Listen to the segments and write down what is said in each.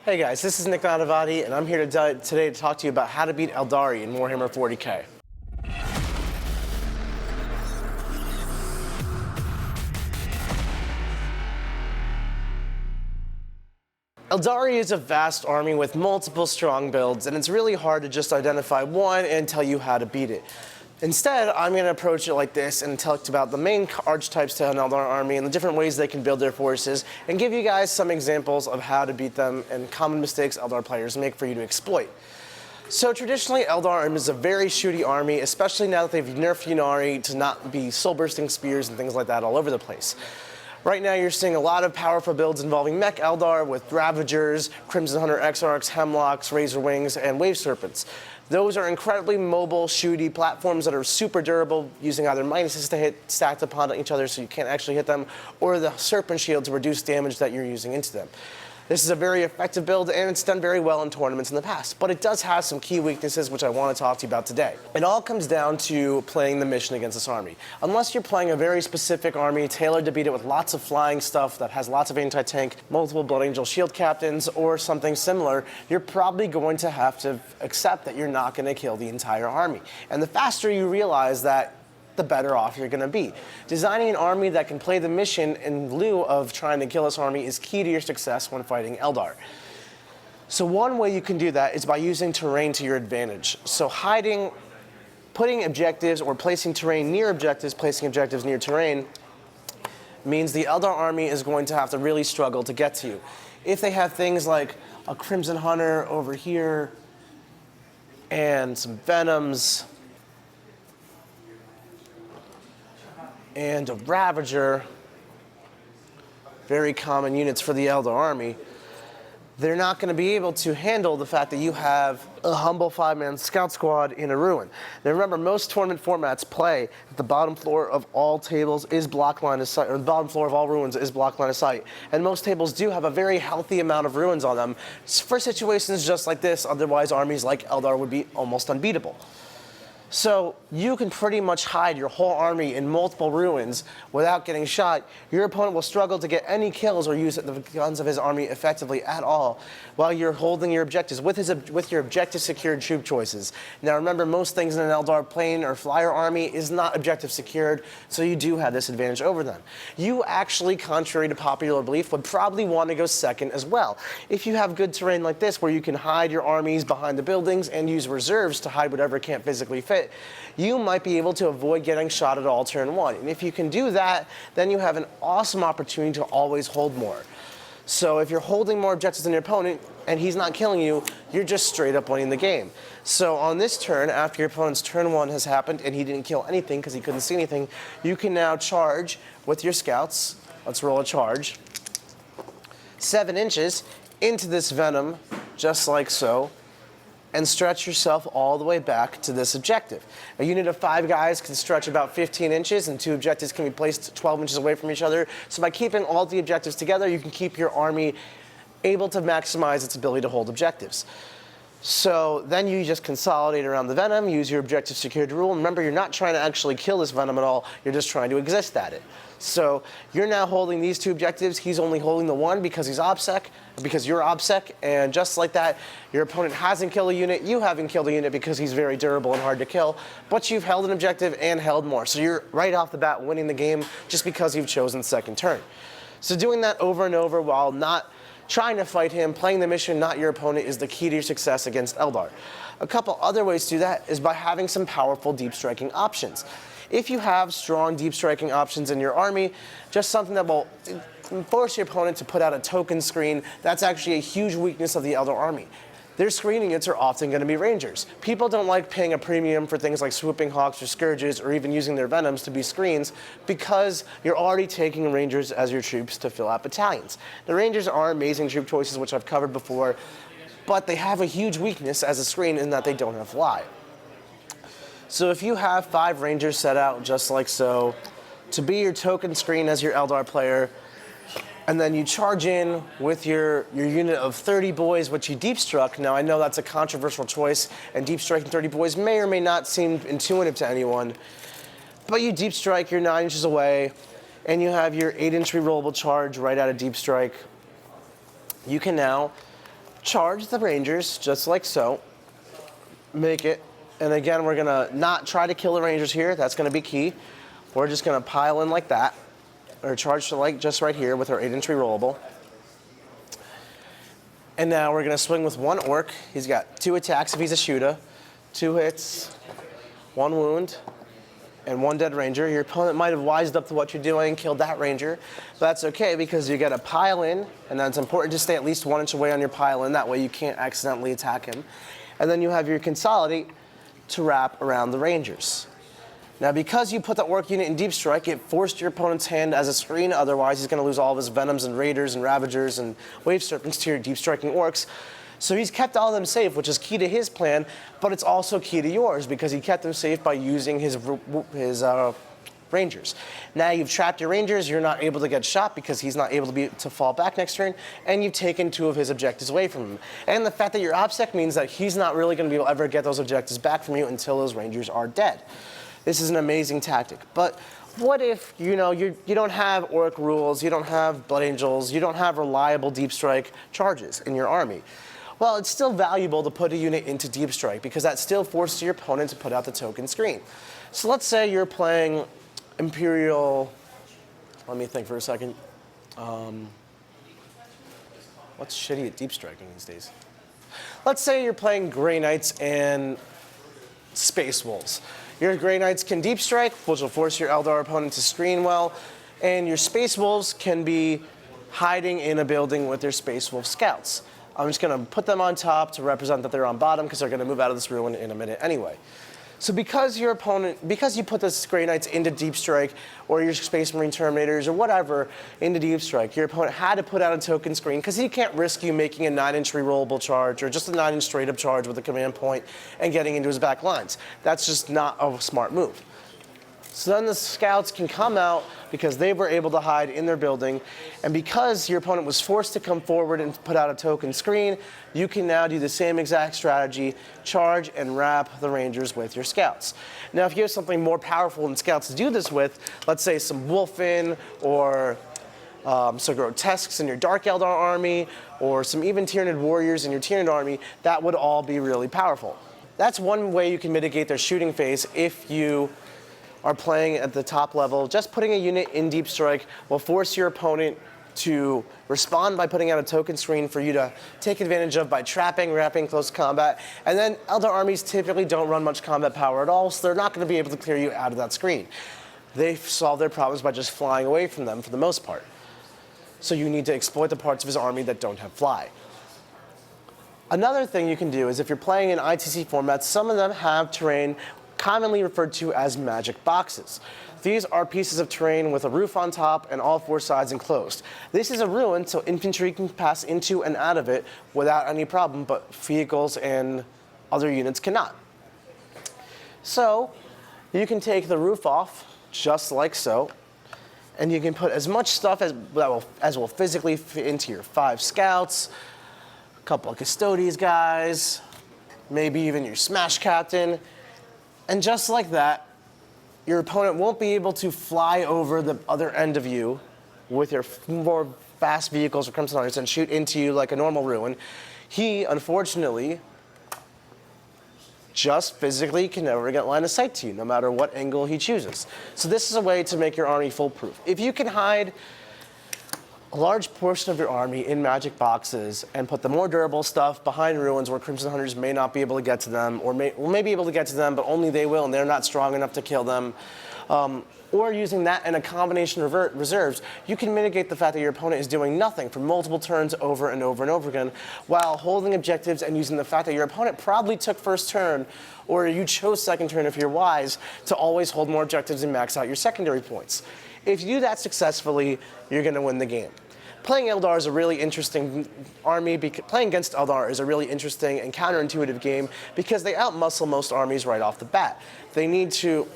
Hey guys, this is Nick Nanavati, and I'm here today to talk to you about how to beat Aeldari in Warhammer 40k. Aeldari is a vast army with multiple strong builds, and it's really hard to just identify one and tell you how to beat it. Instead, I'm going to approach it like this and talk about the main archetypes to an Eldar army and the different ways they can build their forces, and give you guys some examples of how to beat them and common mistakes Eldar players make for you to exploit. So traditionally, Eldar is a very shooty army, especially now that they've nerfed Ynnari to not be soul-bursting spears and things like that all over the place. Right now, you're seeing a lot of powerful builds involving Mech Eldar with Ravagers, Crimson Hunter Exarchs, Hemlocks, Razor Wings, and Wave Serpents. Those are incredibly mobile, shooty platforms that are super durable, using either minuses to hit stacked upon each other so you can't actually hit them, or the Serpent Shield to reduce damage that you're using into them. This is a very effective build, and it's done very well in tournaments in the past, but it does have some key weaknesses which I want to talk to you about today. It all comes down to playing the mission against this army. Unless you're playing a very specific army tailored to beat it with lots of flying stuff that has lots of anti-tank, multiple Blood Angel shield captains, or something similar, you're probably going to have to accept that you're not going to kill the entire army. And the faster you realize that, the better off you're going to be. Designing an army that can play the mission in lieu of trying to kill this army is key to your success when fighting Eldar. So one way you can do that is by using terrain to your advantage. So putting objectives or placing terrain near objectives, placing objectives near terrain, means the Eldar army is going to have to really struggle to get to you. If they have things like a Crimson Hunter over here and some Venoms, and a Ravager, very common units for the Eldar army, they're not going to be able to handle the fact that you have a humble 5-man scout squad in a ruin. Now remember, most tournament formats play at the bottom floor of all tables is block line of sight, or the bottom floor of all ruins is block line of sight. And most tables do have a very healthy amount of ruins on them for situations just like this. Otherwise, armies like Eldar would be almost unbeatable. So you can pretty much hide your whole army in multiple ruins without getting shot. Your opponent will struggle to get any kills or use the guns of his army effectively at all while you're holding your objectives with your objective secured troop choices. Now remember, most things in an Eldar plane or flyer army is not objective secured, so you do have this advantage over them. You actually, contrary to popular belief, would probably want to go second as well. If you have good terrain like this where you can hide your armies behind the buildings and use reserves to hide whatever can't physically fit, you might be able to avoid getting shot at all turn one. And if you can do that, then you have an awesome opportunity to always hold more. So if you're holding more objectives than your opponent and he's not killing you, you're just straight up winning the game. So on this turn, after your opponent's turn one has happened and he didn't kill anything because he couldn't see anything, you can now charge with your scouts. Let's roll a charge. 7 inches into this Venom, just like so, and stretch yourself all the way back to this objective. A unit of 5 guys can stretch about 15 inches, and 2 objectives can be placed 12 inches away from each other. So by keeping all the objectives together, you can keep your army able to maximize its ability to hold objectives. So then you just consolidate around the Venom, use your objective secured rule. Remember, you're not trying to actually kill this Venom at all, you're just trying to exist at it. So you're now holding these 2 objectives, he's only holding the one because he's OBSEC, because you're OBSEC, and just like that, your opponent hasn't killed a unit, you haven't killed a unit because he's very durable and hard to kill, but you've held an objective and held more. So you're right off the bat winning the game just because you've chosen second turn. So doing that over and over while not trying to fight him, playing the mission, not your opponent, is the key to your success against Eldar. A couple other ways to do that is by having some powerful deep striking options. If you have strong deep striking options in your army, just something that will force your opponent to put out a token screen, that's actually a huge weakness of the Eldar army. Their screen units are often going to be Rangers. People don't like paying a premium for things like Swooping Hawks or Scourges or even using their Venoms to be screens because you're already taking Rangers as your troops to fill out battalions. The Rangers are amazing troop choices, which I've covered before, but they have a huge weakness as a screen in that they don't have fly. So if you have 5 Rangers set out just like so, to be your token screen as your Eldar player, and then you charge in with your unit of 30 boys, which you deep struck. Now I know that's a controversial choice, and deep striking 30 boys may or may not seem intuitive to anyone, but you deep strike, you're 9 inches away, and you have your 8-inch rerollable charge right out of deep strike. You can now charge the Rangers, just like so. Make it, and again, we're gonna not try to kill the Rangers here. That's gonna be key. We're just gonna pile in like that, or charge to like just right here with our 8-inch rerollable. And now we're gonna swing with one orc. He's got 2 attacks if he's a shooter, 2 hits, 1 wound, and 1 dead ranger. Your opponent might have wised up to what you're doing, killed that ranger. But that's okay because you gotta pile in, and then it's important to stay at least 1 inch away on your pile in. That way you can't accidentally attack him. And then you have your consolidate to wrap around the rangers. Now, because you put the orc unit in deep strike, it forced your opponent's hand as a screen. Otherwise, he's going to lose all of his venoms and raiders and ravagers and wave serpents to your deep striking orcs. So he's kept all of them safe, which is key to his plan, but it's also key to yours because he kept them safe by using his rangers. Now you've trapped your rangers, you're not able to get shot because he's not able to fall back next turn, and you've taken 2 of his objectives away from him. And the fact that you're OBSEC means that he's not really going to be able to ever get those objectives back from you until those rangers are dead. This is an amazing tactic. But what if, you don't have orc rules, you don't have blood angels, you don't have reliable deep strike charges in your army? Well, it's still valuable to put a unit into deep strike because that still forces your opponent to put out the token screen. So let's say you're playing Imperial, let me think for a second. What's shitty at deep striking these days? Let's say you're playing Grey Knights and Space Wolves. Your Grey Knights can deep strike, which will force your Eldar opponent to screen well, and your Space Wolves can be hiding in a building with their Space Wolf scouts. I'm just going to put them on top to represent that they're on bottom because they're going to move out of this ruin in a minute anyway. So because you put the Grey Knights into deep strike, or your Space Marine Terminators, or whatever, into deep strike, your opponent had to put out a token screen because he can't risk you making a 9-inch rerollable charge, or just a 9-inch straight-up charge with a command point and getting into his back lines. That's just not a smart move. So then the scouts can come out because they were able to hide in their building, and because your opponent was forced to come forward and put out a token screen, you can now do the same exact strategy, charge and wrap the rangers with your scouts. Now, if you have something more powerful than scouts to do this with, let's say some Wolfen or some Grotesques in your Dark Eldar army, or some even Tyranid warriors in your Tyranid army, that would all be really powerful. That's one way you can mitigate their shooting phase if you are playing at the top level. Just putting a unit in deep strike will force your opponent to respond by putting out a token screen for you to take advantage of by trapping, wrapping, close combat. And then Eldar armies typically don't run much combat power at all, so they're not going to be able to clear you out of that screen. They solve their problems by just flying away from them for the most part. So you need to exploit the parts of his army that don't have fly. Another thing you can do is if you're playing in ITC formats, some of them have terrain commonly referred to as magic boxes. These are pieces of terrain with a roof on top and all 4 sides enclosed. This is a ruin, so infantry can pass into and out of it without any problem, but vehicles and other units cannot. So you can take the roof off, just like so, and you can put as much stuff as will physically fit into your 5 scouts, a couple of custodies guys, maybe even your smash captain. And just like that, your opponent won't be able to fly over the other end of you with your more fast vehicles or Crimson Hunters and shoot into you like a normal ruin. He, unfortunately, just physically can never get line of sight to you, no matter what angle he chooses. So this is a way to make your army foolproof. If you can hide a large portion of your army in magic boxes and put the more durable stuff behind ruins where Crimson Hunters may not be able to get to them, or may be able to get to them, but only they will, and they're not strong enough to kill them, or using that in a combination of reserves, you can mitigate the fact that your opponent is doing nothing for multiple turns over and over and over again, while holding objectives and using the fact that your opponent probably took first turn, or you chose second turn if you're wise, to always hold more objectives and max out your secondary points. If you do that successfully, you're going to win the game. Playing Eldar is a really interesting army. Playing against Eldar is a really interesting and counterintuitive game because they outmuscle most armies right off the bat. You need to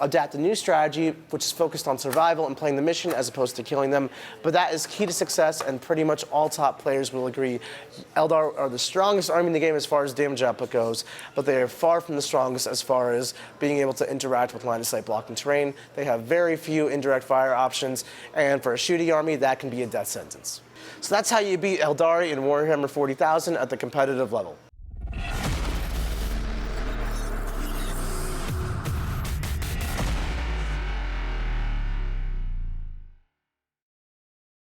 adapt a new strategy, which is focused on survival and playing the mission as opposed to killing them. But that is key to success, and pretty much all top players will agree. Eldar are the strongest army in the game as far as damage output goes, but they are far from the strongest as far as being able to interact with line of sight blocking terrain. They have very few indirect fire options, and for a shooting army, that can be a death sentence. So that's how you beat Aeldari in Warhammer 40,000 at the competitive level.